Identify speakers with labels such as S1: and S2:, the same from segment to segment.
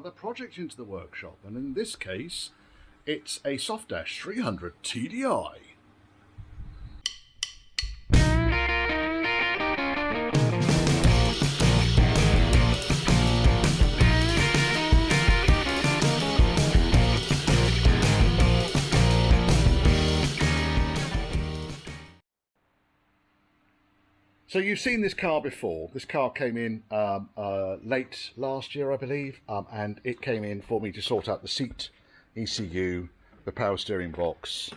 S1: another project into the workshop, and in this case it's a Softdash 300 TDI. So you've seen this car before. This car came in late last year, I believe, and it came in for me to sort out the seat ECU, the power steering box,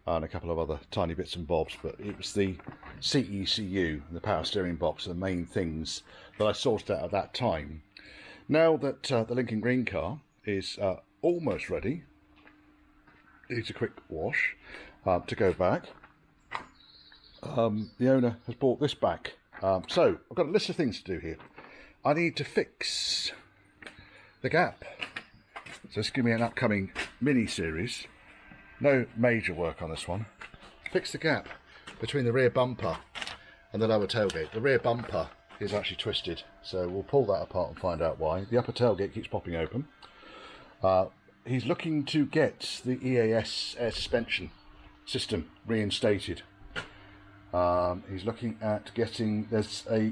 S1: and a couple of other tiny bits and bobs, but it was the seat ECU and the power steering box are the main things that I sorted out at that time. Now that the Lincoln Green car is almost ready, needs a quick wash to go back. The owner has brought this back. So I've got a list of things to do here. I need to fix the gap. So this is going to be an upcoming mini-series. No major work on this one. Fix the gap between the rear bumper and the lower tailgate. The rear bumper is actually twisted, so we'll pull that apart and find out why. The upper tailgate keeps popping open. He's looking to get the EAS air suspension system reinstated. He's looking at getting, there's a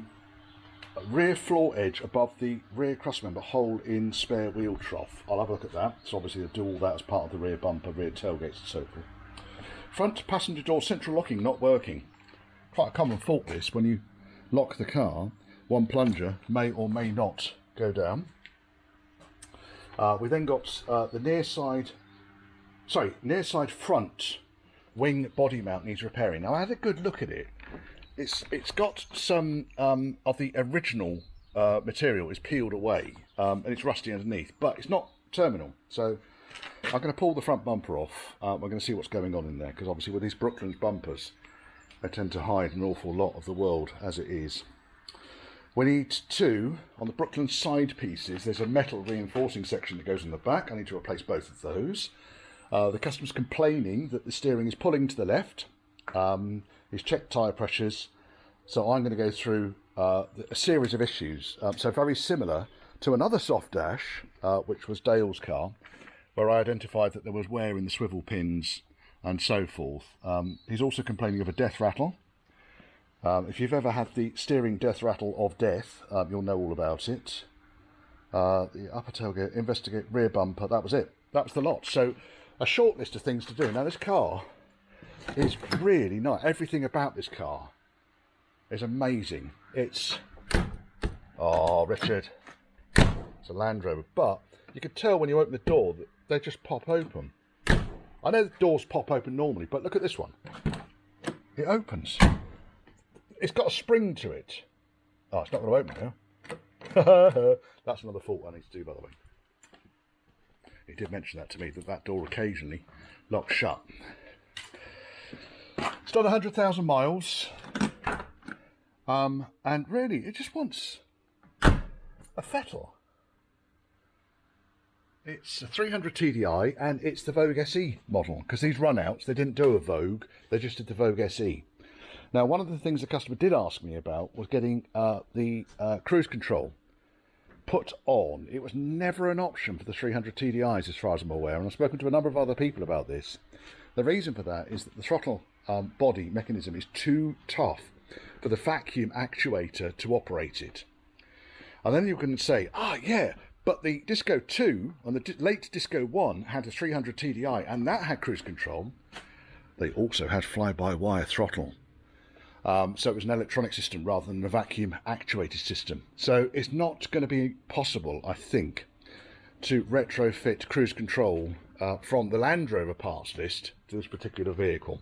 S1: rear floor edge above the rear crossmember hole in spare wheel trough. I'll have a look at that. So obviously they'll do all that as part of the rear bumper, rear tailgates and so forth. Front passenger door central locking not working. Quite a common fault this, when you lock the car, one plunger may or may not go down. We then got the near side front wing body mount needs repairing. Now I had a good look at it. It's got some of the original material is peeled away and it's rusty underneath, but it's not terminal. So I'm going to pull the front bumper off. We're going to see what's going on in there, because obviously with these Brooklands bumpers, they tend to hide an awful lot of the world as it is. We need to, on the Brooklands side pieces, there's a metal reinforcing section that goes in the back. I need to replace both of those. The customer's complaining that the steering is pulling to the left. He's checked tyre pressures, so I'm going to go through a series of issues. So very similar to another Softdash, which was Dale's car, where I identified that there was wear in the swivel pins and so forth. He's also complaining of a death rattle. If you've ever had the steering death rattle of death, you'll know all about it. The upper tailgate, investigate rear bumper, that was it. That was the lot. So a short list of things to do. Now this car is really nice. Everything about this car is amazing. It's, oh Richard, it's a Land Rover, but you can tell when you open the door that they just pop open. I know the doors pop open normally, but look at this one. It opens. It's got a spring to it. Oh, it's not going to open now. That's another fault I need to do, by the way. He did mention that to me, that door occasionally locks shut. It's done 100,000 miles. And really, it just wants a fettle. It's a 300 TDI, and it's the Vogue SE model, because these run-outs, they didn't do a Vogue, they just did the Vogue SE. Now, one of the things the customer did ask me about was getting the cruise control put on. It was never an option for the 300 TDIs as far as I'm aware, and I've spoken to a number of other people about this. The reason for that is that the throttle body mechanism is too tough for the vacuum actuator to operate it. And then you can say, yeah, but the Disco 2 and the late Disco 1 had a 300 TDI and that had cruise control. They also had fly-by-wire throttle. So it was an electronic system rather than a vacuum actuated system. So it's not going to be possible, I think, to retrofit cruise control from the Land Rover parts list to this particular vehicle.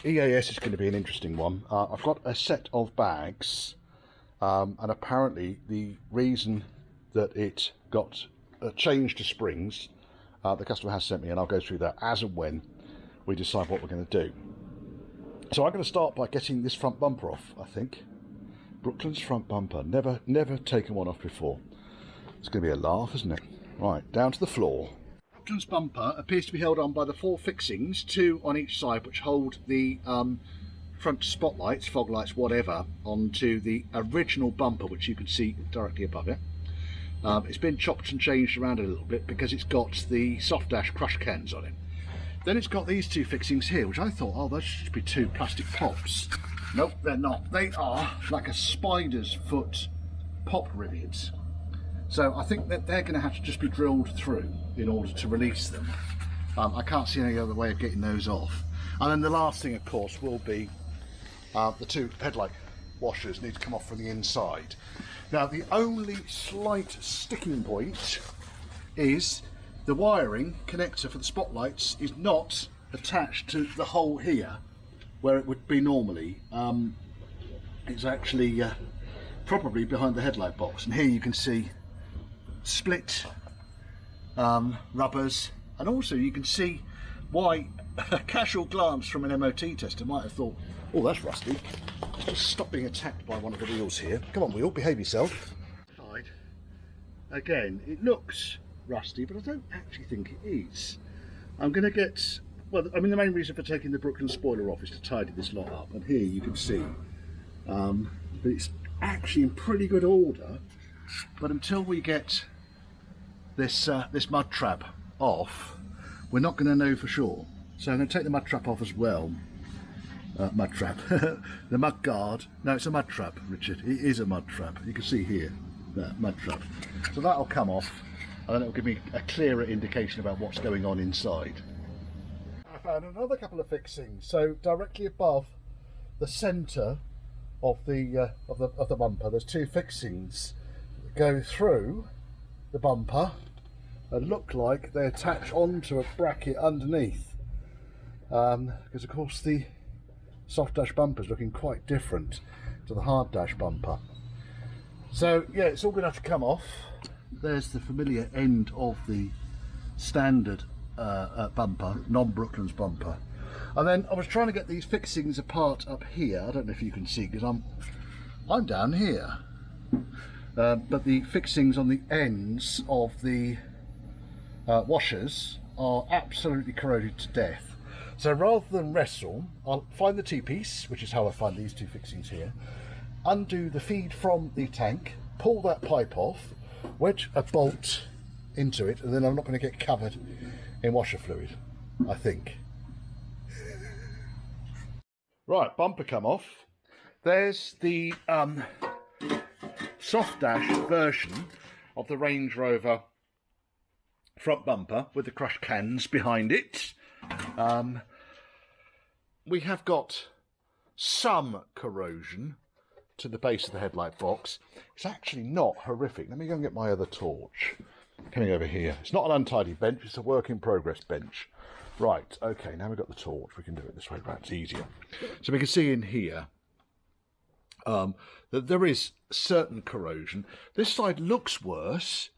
S1: EAS is going to be an interesting one. I've got a set of bags, and apparently the reason that it got changed to springs, the customer has sent me, and I'll go through that as and when we decide what we're going to do. So I'm going to start by getting this front bumper off, I think. Brooklands front bumper. Never taken one off before. It's going to be a laugh, isn't it? Right, down to the floor. Brooklands bumper appears to be held on by the 4 fixings, 2 on each side, which hold the front spotlights, fog lights, whatever, onto the original bumper, which you can see directly above it. It's been chopped and changed around a little bit because it's got the Softdash crush cans on it. Then it's got these two fixings here, which I thought, oh, those should be two plastic pops. Nope, they're not. They are like a spider's foot pop rivets. So I think that they're going to have to just be drilled through in order to release them. I can't see any other way of getting those off. And then the last thing, of course, will be the two headlight washers need to come off from the inside. Now, the only slight sticking point is the wiring connector for the spotlights is not attached to the hole here where it would be normally. It's actually probably behind the headlight box, and here you can see split rubbers, and also you can see why a casual glance from an MOT tester might have thought, oh, that's rusty. Let's just stop being attacked by one of the wheels here. Come on, wheel, behave yourself. Again, it looks rusty, but I don't actually think it is. I'm going to get, well, I mean, the main reason for taking the Brooklyn spoiler off is to tidy this lot up, and here you can see that it's actually in pretty good order, but until we get this this mud trap off, we're not going to know for sure. So I'm going to take the mud trap off as well. Mud trap, the mud guard. No, it's a mud trap, Richard. It is a mud trap. You can see here, that mud trap. So that'll come off, and then it'll give me a clearer indication about what's going on inside. I found another couple of fixings. So directly above the centre of the bumper, there's two fixings that go through the bumper and look like they attach onto a bracket underneath. Because of course the soft dash bumper is looking quite different to the hard dash bumper. So yeah, it's all going to have to come off. There's the familiar end of the standard bumper, non-Brooklands bumper. And then I was trying to get these fixings apart up here. I don't know if you can see because I'm down here. But the fixings on the ends of the washers are absolutely corroded to death. So rather than wrestle, I'll find the T-piece, which is how I find these two fixings here, undo the feed from the tank, pull that pipe off, wedge a bolt into it, and then I'm not going to get covered in washer fluid, I think. Right, bumper come off. There's the Softdash version of the Range Rover front bumper with the crushed cans behind it. We have got some corrosion to the base of the headlight box. It's actually not horrific. Let me go and get my other torch. Coming over here. It's not an untidy bench, it's a work in progress bench. Right, okay, now we've got the torch. We can do it this way, perhaps easier. So we can see in here that there is certain corrosion. This side looks worse,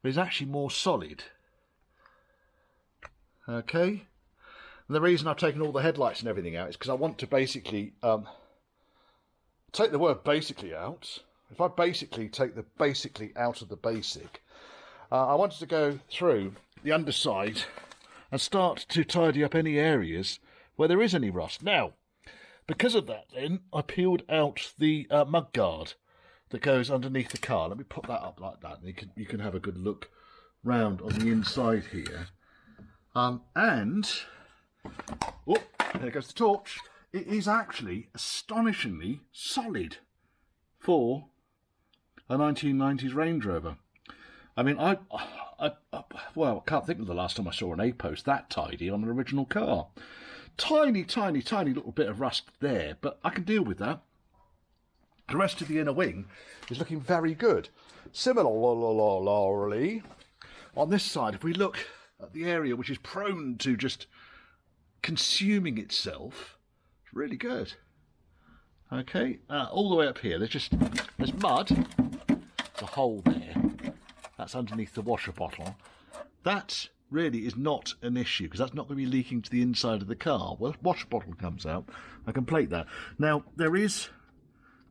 S1: but it's actually more solid. Okay, and the reason I've taken all the headlights and everything out is because I want to basically take the word basically out. If I basically take the basically out of the basic, I wanted to go through the underside and start to tidy up any areas where there is any rust. Now, because of that then, I peeled out the mud guard that goes underneath the car. Let me put that up like that, and you can have a good look round on the inside here. And, oh, there goes the torch. It is actually astonishingly solid for a 1990s Range Rover. I mean, well, I can't think of the last time I saw an A-post that tidy on an original car. Tiny, tiny, tiny little bit of rust there, but I can deal with that. The rest of the inner wing is looking very good. Similarly, on this side, if we look at the area which is prone to just consuming itself, it's really good. Okay, all the way up here, there's mud. There's a hole there. That's underneath the washer bottle. That really is not an issue because that's not going to be leaking to the inside of the car. Well, the washer bottle comes out, I can plate that. Now, there is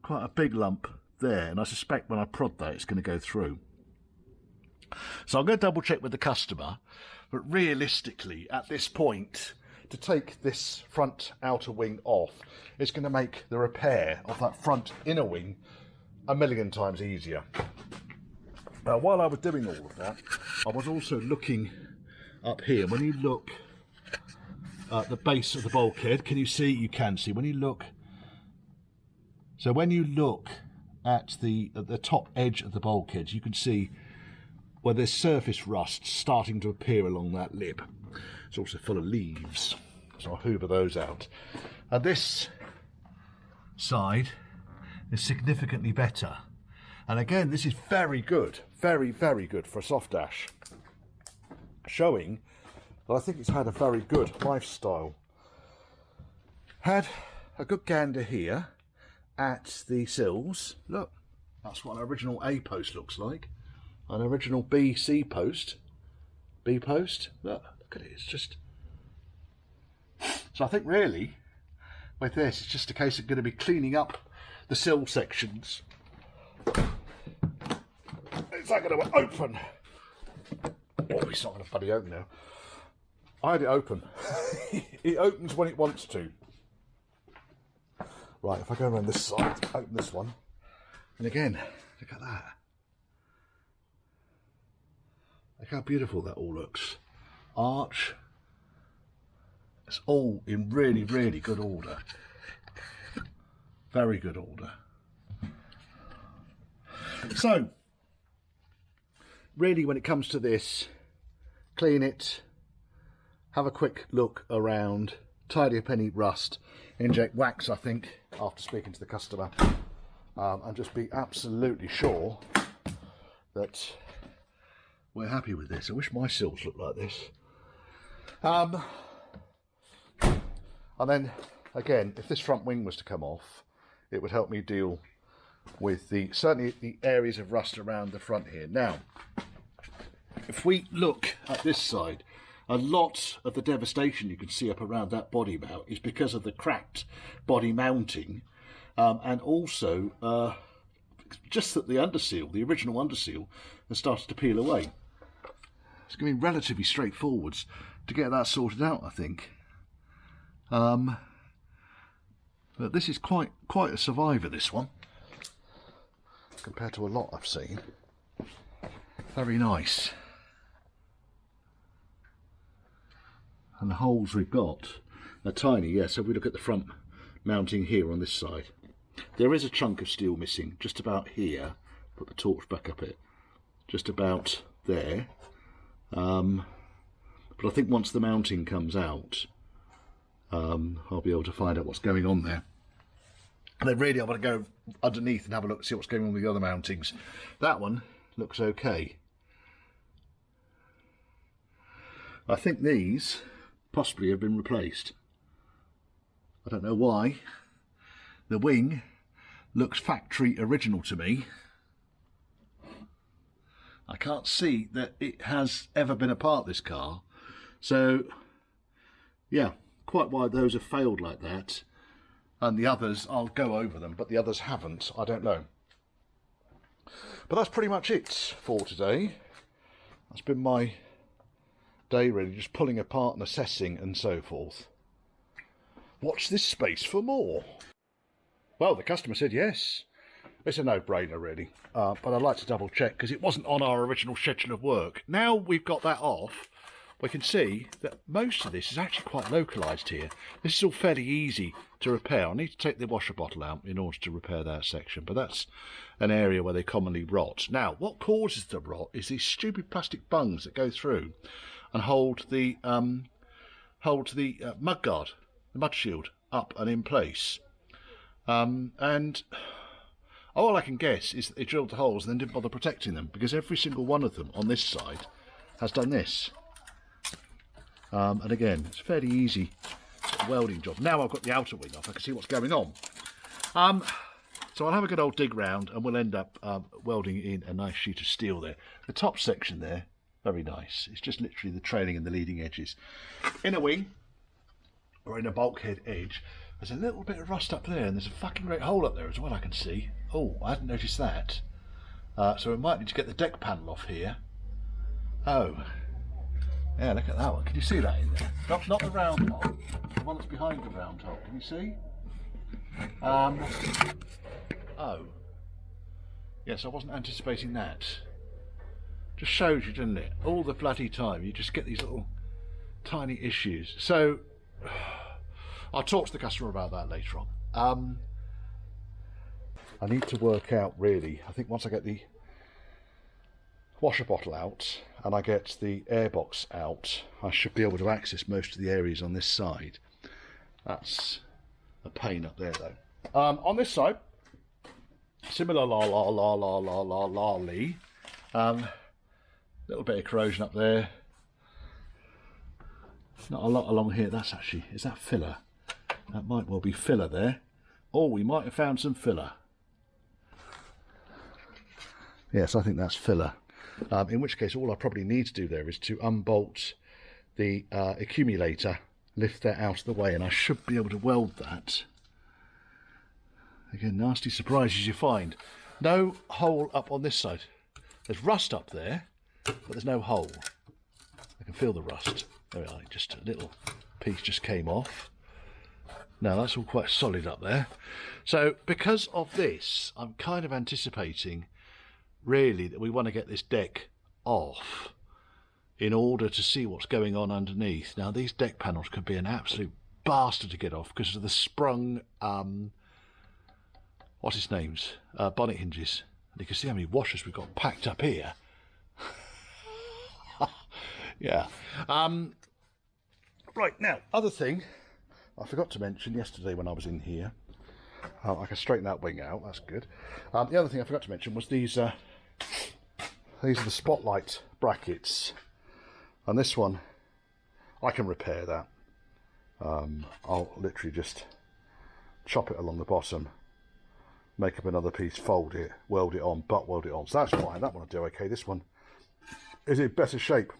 S1: quite a big lump there, and I suspect when I prod that, it's going to go through. So I'm going to double check with the customer, but realistically, at this point, to take this front outer wing off, it's going to make the repair of that front inner wing a million times easier. While I was doing all of that, I was also looking up here. When you look at the base of the bulkhead, can you see? You can see. When you look, so when you look at the top edge of the bulkhead, you can see where there's surface rust starting to appear along that lip. It's also full of leaves, so I'll hoover those out. And this side is significantly better. And again, this is very good, very, very good for a Softdash, showing that I think it's had a very good lifestyle. Had a good gander here at the sills. Look, that's what an original A post looks like. An original B, C post. B post. Look at it, it's just... So I think really, with this, it's just a case of going to be cleaning up the sill sections. Is that going to open? Oh, it's not going to bloody open now. I had it open. It opens when it wants to. Right, if I go around this side, open this one. And again, look at that. Look how beautiful that all looks. Arch. It's all in really, really good order. Very good order. So, really when it comes to this, clean it, have a quick look around, tidy up any rust, inject wax I think, after speaking to the customer, and just be absolutely sure that we're happy with this. I wish my sills looked like this. And then, again, if this front wing was to come off, it would help me deal with certainly the areas of rust around the front here. Now, if we look at this side, a lot of the devastation you can see up around that body mount is because of the cracked body mounting, and also just that the underseal, the original underseal, has started to peel away. It's going to be relatively straightforward to get that sorted out, I think. But this is quite a survivor, this one, compared to a lot I've seen. Very nice. And the holes we've got are tiny, yeah. So if we look at the front mounting here on this side, there is a chunk of steel missing just about here. Put the torch back up it, just about there. But I think once the mounting comes out, I'll be able to find out what's going on there. And then really I want to go underneath and have a look, see what's going on with the other mountings. That one looks okay. I think these possibly have been replaced. I don't know why. The wing looks factory original to me. I can't see that it has ever been a part of this car. So, yeah, quite why those have failed like that. And the others, I'll go over them, but the others haven't. I don't know. But that's pretty much it for today. That's been my day really, just pulling apart and assessing and so forth. Watch this space for more. Well, the customer said yes. It's a no-brainer really, but I'd like to double check because it wasn't on our original schedule of work. Now we've got that off, we can see that most of this is actually quite localised here. This is all fairly easy to repair. I need to take the washer bottle out in order to repair that section, but that's an area where they commonly rot. Now, what causes the rot is these stupid plastic bungs that go through and hold the mud guard, the mud shield, up and in place. And all I can guess is that they drilled the holes and then didn't bother protecting them, because every single one of them on this side has done this. And again, it's a fairly easy welding job. Now I've got the outer wing off, I can see what's going on. So I'll have a good old dig round and we'll end up welding in a nice sheet of steel there. The top section there, very nice. It's just literally the trailing and the leading edges. In a wing, or in a bulkhead edge, there's a little bit of rust up there, and there's a fucking great hole up there as well, I can see. Oh, I hadn't noticed that. So we might need to get the deck panel off here. Oh. Yeah, look at that one. Can you see that in there? Not the round hole, the one that's behind the round hole. Can you see? Oh. Yes, I wasn't anticipating that. Just shows you, doesn't it? All the bloody time you just get these little tiny issues. So I'll talk to the customer about that later on. I need to work out, really, I think once I get the washer bottle out and I get the airbox out, I should be able to access most of the areas on this side. That's a pain up there though. On this side, similar lee. Little bit of corrosion up there. Not a lot along here. That's actually, is that filler? That might well be filler there. Oh, we might have found some filler. Yes, I think that's filler. In which case, all I probably need to do there is to unbolt the accumulator, lift that out of the way, and I should be able to weld that. Again, nasty surprises you find. No hole up on this side. There's rust up there, but there's no hole. I can feel the rust. There we are, just a little piece just came off. Now that's all quite solid up there. So because of this, I'm kind of anticipating really that we want to get this deck off in order to see what's going on underneath. Now these deck panels could be an absolute bastard to get off because of the sprung what's its names, bonnet hinges. And you can see how many washers we've got packed up here. Yeah. Right, now, other thing I forgot to mention yesterday when I was in here. I can straighten that wing out, that's good. The other thing I forgot to mention was these are the spotlight brackets. And this one, I can repair that. I'll literally just chop it along the bottom, make up another piece, fold it, weld it on, butt weld it on. So that's fine, that one will do okay. This one is in better shape.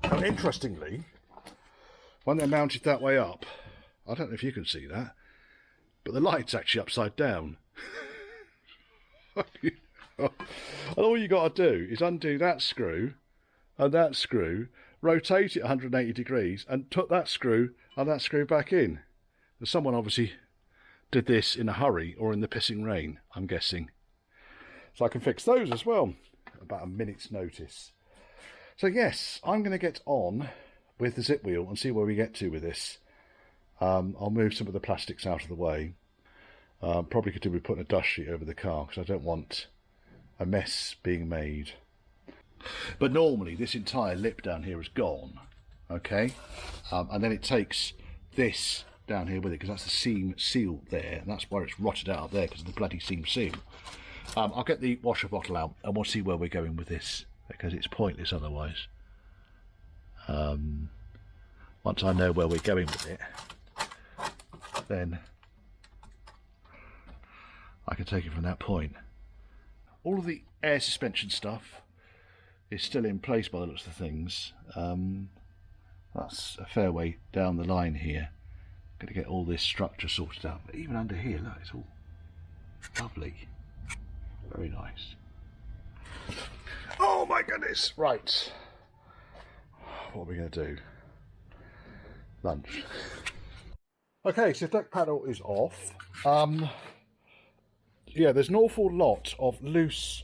S1: And interestingly, when they're mounted that way up, I don't know if you can see that, but the light's actually upside down. And all you got to do is undo that screw and that screw, rotate it 180 degrees and put that screw and that screw back in. And someone obviously did this in a hurry or in the pissing rain, I'm guessing. So I can fix those as well, about a minute's notice. So yes, I'm going to get on with the zip wheel and see where we get to with this. I'll move some of the plastics out of the way. Probably could do with putting a dust sheet over the car because I don't want a mess being made. But normally this entire lip down here is gone, okay? And then it takes this down here with it because that's the seam seal there, and that's where it's rotted out there because of the bloody seam seal. I'll get the washer bottle out and we'll see where we're going with this because it's pointless otherwise. Once I know where we're going with it, then I can take it from that point. All of the air suspension stuff is still in place by the looks of things. That's a fair way down the line here. Got to get all this structure sorted out. But even under here, look, it's all lovely. Very nice. Oh my goodness! Right. What are we going to do? Lunch. Okay, so deck panel is off. Yeah, there's an awful lot of loose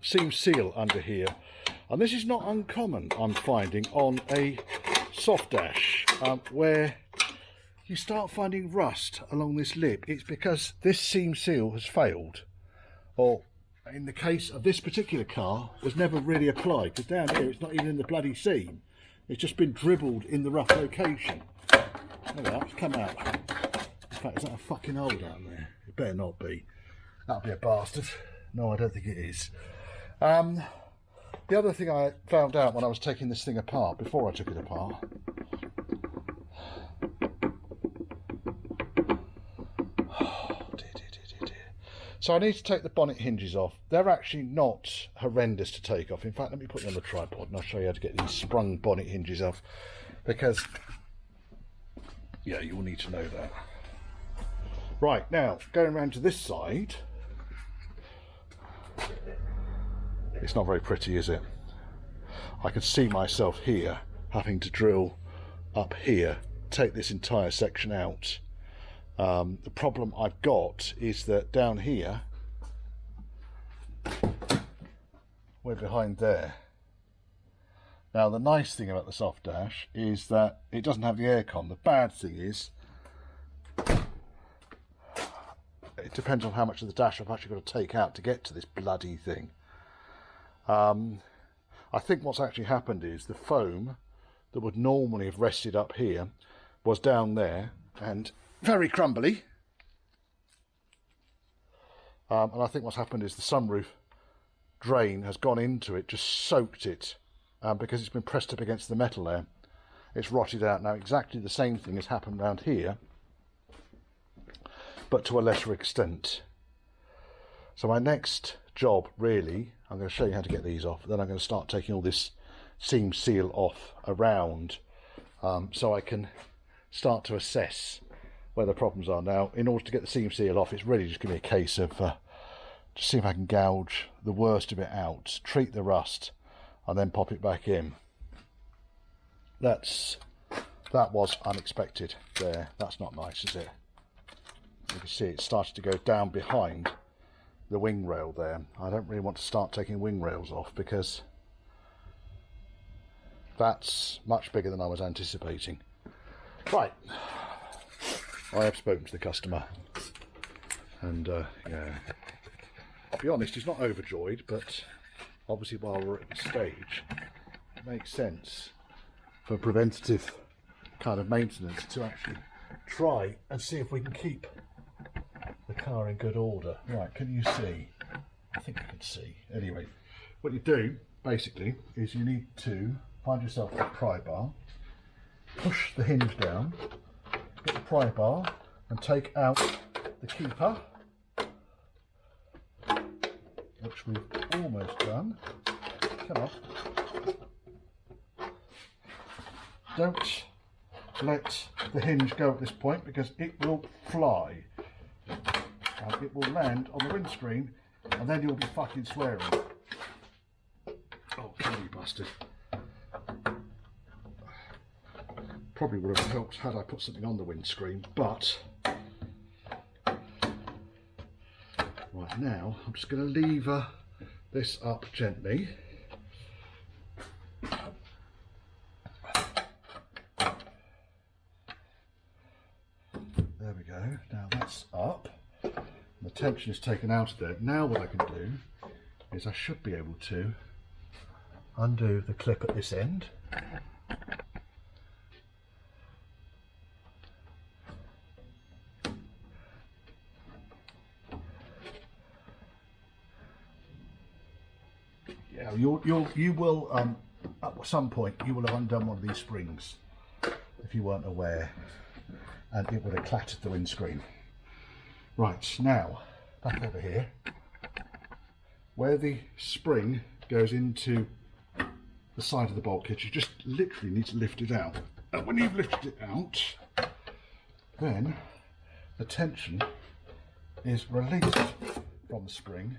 S1: seam seal under here. And this is not uncommon, I'm finding, on a Softdash, where you start finding rust along this lip. It's because this seam seal has failed. Or, in the case of this particular car, was never really applied. Because down here, it's not even in the bloody seam. It's just been dribbled in the rough location. There we are, it's come out. In fact, is that a fucking hole down there? It better not be. That'll be a bastard. No, I don't think it is. The other thing I found out when I was taking this thing apart, before I took it apart, so I need to take the bonnet hinges off. They're actually not horrendous to take off. In fact, let me put you on the tripod and I'll show you how to get these sprung bonnet hinges off, because yeah, you will need to know that. Right, now going around to this side, it's not very pretty, is it? I can see myself here having to drill up here, take this entire section out. The problem I've got is that down here we're behind there. Now the nice thing about the Softdash is that it doesn't have the aircon. The bad thing is it depends on how much of the dash I've actually got to take out to get to this bloody thing. I think what's actually happened is the foam that would normally have rested up here was down there and very crumbly. And I think what's happened is the sunroof drain has gone into it, just soaked it, because it's been pressed up against the metal there. It's rotted out. Now exactly the same thing has happened around here, but to a lesser extent. So my next job, really, I'm going to show you how to get these off, then I'm going to start taking all this seam seal off around, so I can start to assess where the problems are. Now, in order to get the seam seal off, it's really just going to be a case of just see if I can gouge the worst of it out, treat the rust, and then pop it back in. That was unexpected there. That's not nice, is it? You can see it started to go down behind the wing rail there. I don't really want to start taking wing rails off because that's much bigger than I was anticipating. Right, I have spoken to the customer, and yeah, I'll be honest, he's not overjoyed, but obviously while we're at the stage, it makes sense for preventative kind of maintenance to actually try and see if we can keep the car in good order. Right, can you see? I think you can see. Anyway, what you do basically is you need to find yourself a pry bar, push the hinge down, get the pry bar and take out the keeper, which we've almost done. Come on. Don't let the hinge go at this point because it will fly. It will land on the windscreen and then you'll be fucking swearing. Oh, come you bastard. Probably would have helped had I put something on the windscreen, but right now I'm just going to lever this up gently. There we go. Now that's up. The tension is taken out of there. Now what I can do is I should be able to undo the clip at this end. Yeah, you will at some point you will have undone one of these springs if you weren't aware, and it would have clattered the windscreen. Right, now back over here where the spring goes into the side of the bulkhead, you just literally need to lift it out, and when you've lifted it out, then the tension is released from the spring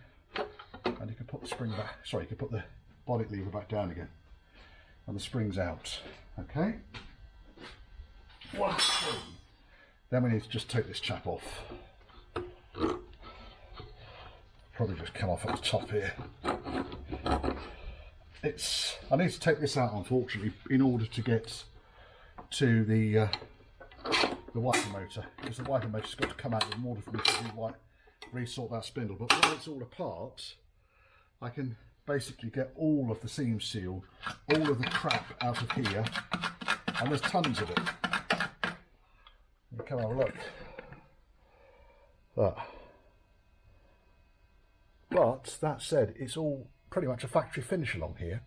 S1: and you can put the spring back, sorry, you can put the bonnet lever back down again and the spring's out. Okay, 1, 2. Then we need to just take this chap off. Probably just come off at the top here. I need to take this out, unfortunately, in order to get to the wiper motor, because the wiper motor's got to come out in order for me to re-sort that spindle. But while it's all apart, I can basically get all of the seam seal, all of the crap out of here, and there's tons of it. You come have a look. But that said, it's all pretty much a factory finish along here.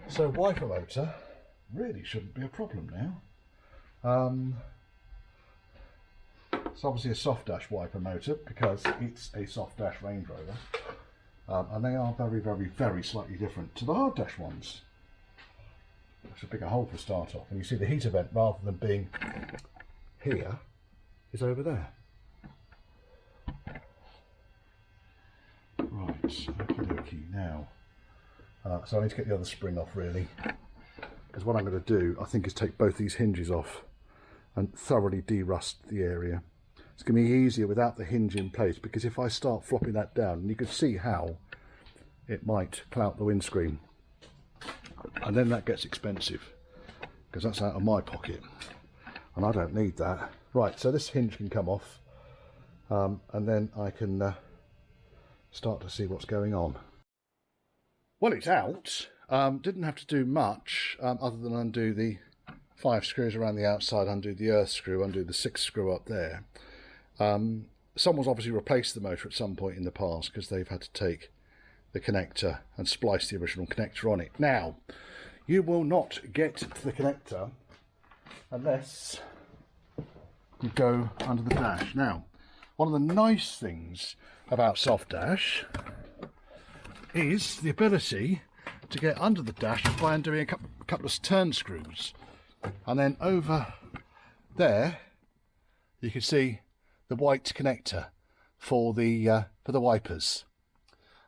S1: So wiper motor really shouldn't be a problem now. It's obviously a Softdash wiper motor because it's a Softdash Range Rover, and they are very, very, very slightly different to the hard dash ones. It's a bigger hole for start off, and you see the heater vent, rather than being here, is over there. Right, okie dokie. Now, so I need to get the other spring off really, because what I'm going to do, I think, is take both these hinges off and thoroughly de-rust the area. It's going to be easier without the hinge in place, because if I start flopping that down, and you can see how it might clout the windscreen, and then that gets expensive because that's out of my pocket and I don't need that. Right, so this hinge can come off, and then I can start to see what's going on. Well, it's out. Didn't have to do much other than undo the 5 screws around the outside, undo the earth screw, undo the 6th screw up there. Someone's obviously replaced the motor at some point in the past because they've had to take the connector and splice the original connector on it. Now, you will not get to the connector unless you go under the dash. Now, one of the nice things about Softdash is the ability to get under the dash by undoing a couple of turn screws, and then over there you can see the white connector for the wipers,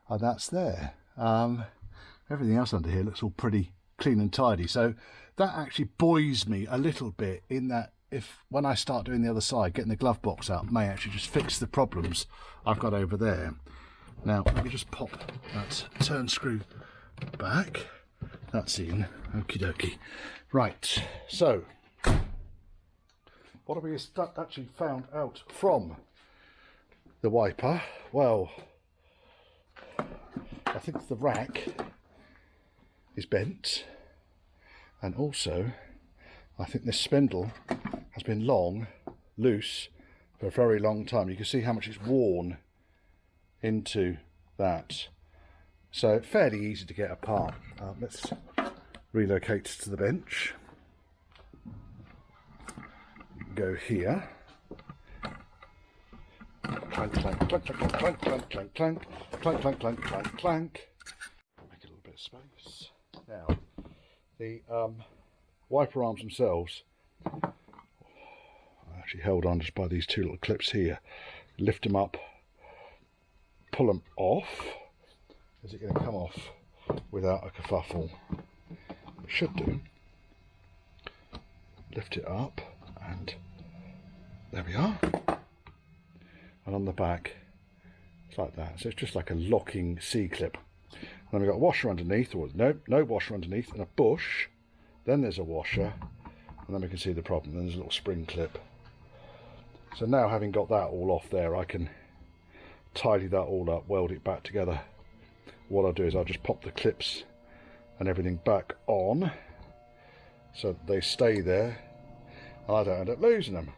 S1: and that's there. Everything else under here looks all pretty clean and tidy, so that actually buoys me a little bit in that if when I start doing the other side, getting the glove box out may actually just fix the problems I've got over there. Now let me just pop that turn screw back. That's in. Okie dokie. Right, so what have we actually found out from the wiper? Well, I think the rack is bent, and also I think this spindle has been loose for a very long time. You can see how much it's worn into that. So fairly easy to get apart. Let's relocate to the bench. Go here. Clank, clank, clank, clank, clank, clank, clank, clank, clank, clank, clank, clank, clank. Make a little bit of space. Now, the wiper arms themselves are actually held on just by these 2 little clips here. Lift them up, pull them off. Is it going to come off without a kerfuffle? It should do. Lift it up, and there we are. And on the back, it's like that. So it's just like a locking C-clip. And then we've got a washer underneath, or no washer underneath, and a bush. Then there's a washer, and then we can see the problem. Then there's a little spring clip. So now, having got that all off there, I can tidy that all up, weld it back together. What I'll do is I'll just pop the clips and everything back on so they stay there and I don't end up losing them.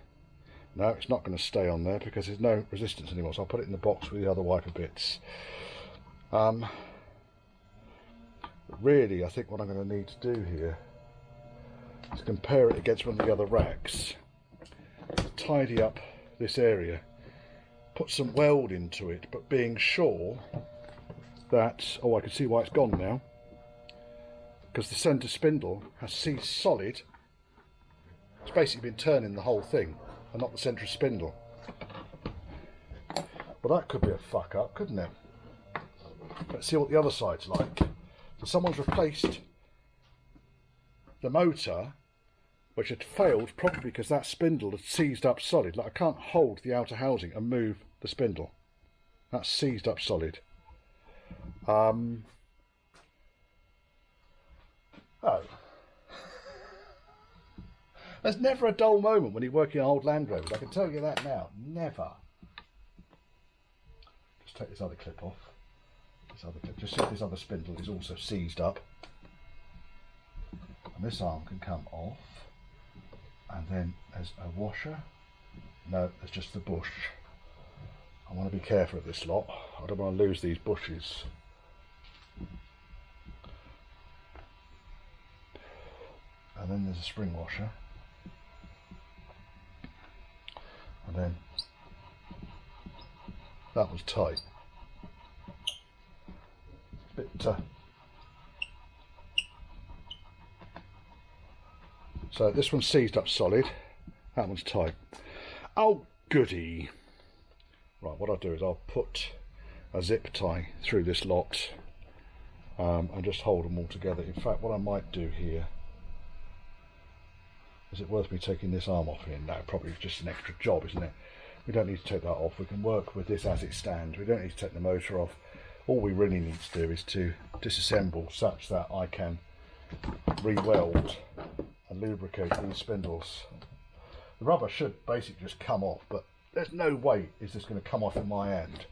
S1: No, it's not going to stay on there because there's no resistance anymore, so I'll put it in the box with the other wiper bits. Really, I think what I'm going to need to do here is compare it against one of the other racks, tidy up this area, put some weld into it, but being sure that, oh, I can see why it's gone now, because the centre spindle has seized solid. It's basically been turning the whole thing and not the centre spindle. Well, that could be a fuck up, couldn't it? Let's see what the other side's like. So someone's replaced the motor, which had failed probably because that spindle had seized up solid. Like, I can't hold the outer housing and move the spindle. That's seized up solid. Oh. There's never a dull moment when you're working on old Land Rovers, I can tell you that now. Never. Just take this other clip off. This other clip. Just so this other spindle is also seized up. And this arm can come off. And then there's a washer. No, there's just the bush. I want to be careful of this lot. I don't want to lose these bushes. And then there's a spring washer. And then that was tight. A bit so this one's seized up solid, that one's tight. Oh goody. Right, what I'll do is I'll put a zip tie through this lot and just hold them all together. In fact, what I might do here, is it worth me taking this arm off here? No, probably just an extra job, isn't it? We don't need to take that off. We can work with this as it stands. We don't need to take the motor off. All we really need to do is to disassemble such that I can re-weld and lubricate these spindles. The rubber should basically just come off, but there's no way it's just going to come off in my hand.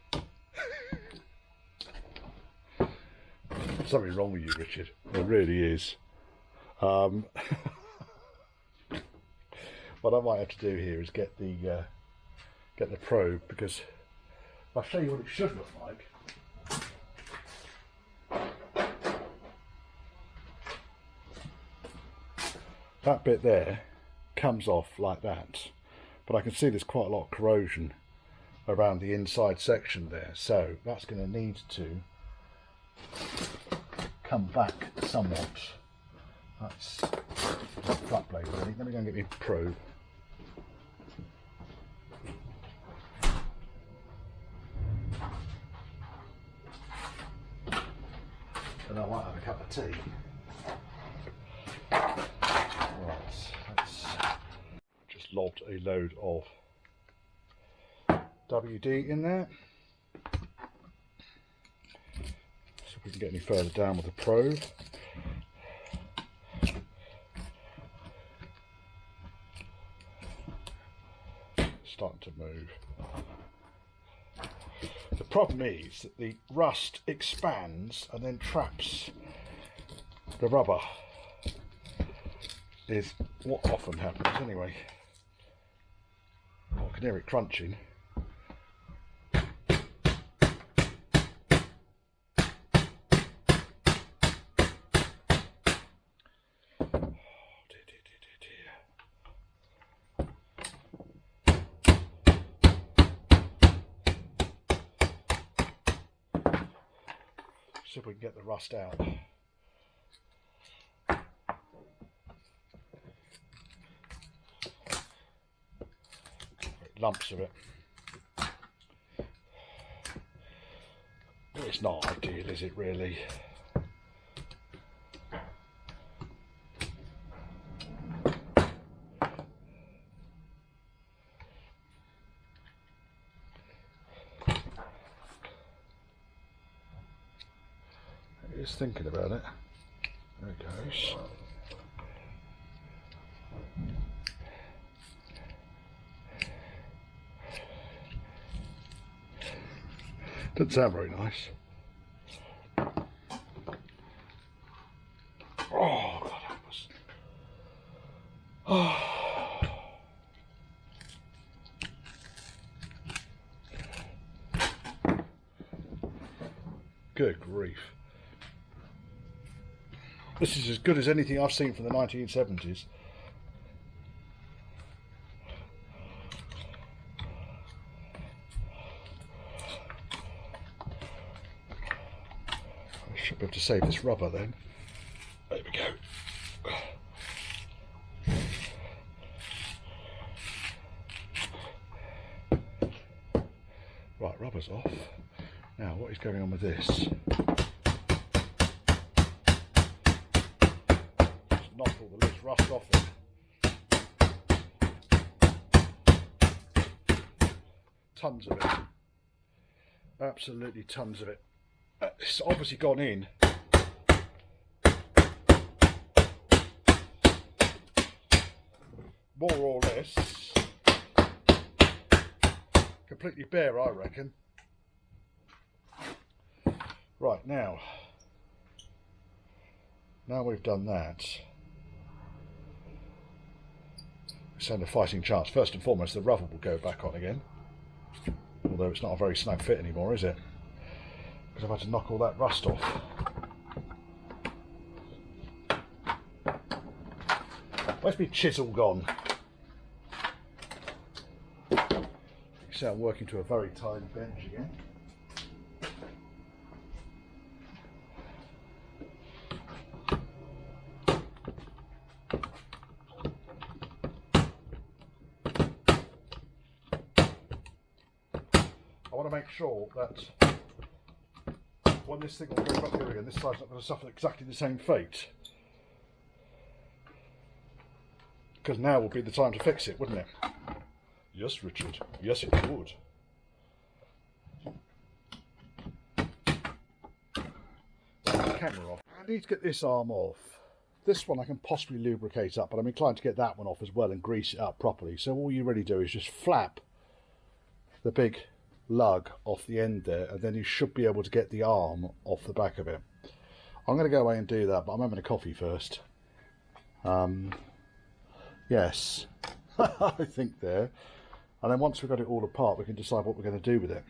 S1: Something wrong with you, Richard. There really is. What I might have to do here is get the probe, because I'll show you what it should look like. That bit there comes off like that, but I can see there's quite a lot of corrosion around the inside section there, so that's going to need to come back somewhat. That's flat blade really. Let me go and get my probe. And I might have a cup of tea. Right, let's just lobbed a load of WD in there. So if we can get any further down with the probe. Starting to move. The problem is that the rust expands and then traps the rubber, is what often happens anyway. I can hear it crunching. See if we can get the rust out. Lumps of it. It's not ideal, is it really? Just thinking about it. There it goes. Doesn't sound very nice. Oh, God help us. Oh. Good grief. This is as good as anything I've seen from the 1970s. I should be able to save this rubber then. There we go. Right, rubber's off. Now, what is going on with this? Knock all the loose rust off it. Tons of it. Absolutely tons of it. It's obviously gone in. More or less. Completely bare, I reckon. Right, now we've done that. Stand a fighting chance. First and foremost, the rubber will go back on again. Although it's not a very snug fit anymore, is it? Because I've had to knock all that rust off. Where's my chisel gone? You see I'm working to a very tiny bench again. I want to make sure that when this thing will go back here again, this side's not going to suffer exactly the same fate. Because now would be the time to fix it, wouldn't it? Yes, Richard. Yes, it would. camera off. I need to get this arm off. This one I can possibly lubricate up, but I'm inclined to get that one off as well and grease it up properly. So all you really do is just flap the big lug off the end there, and then you should be able to get the arm off the back of it. I'm going to go away and do that, but I'm having a coffee first. Yes, I think there. And then once we've got it all apart, we can decide what we're going to do with it.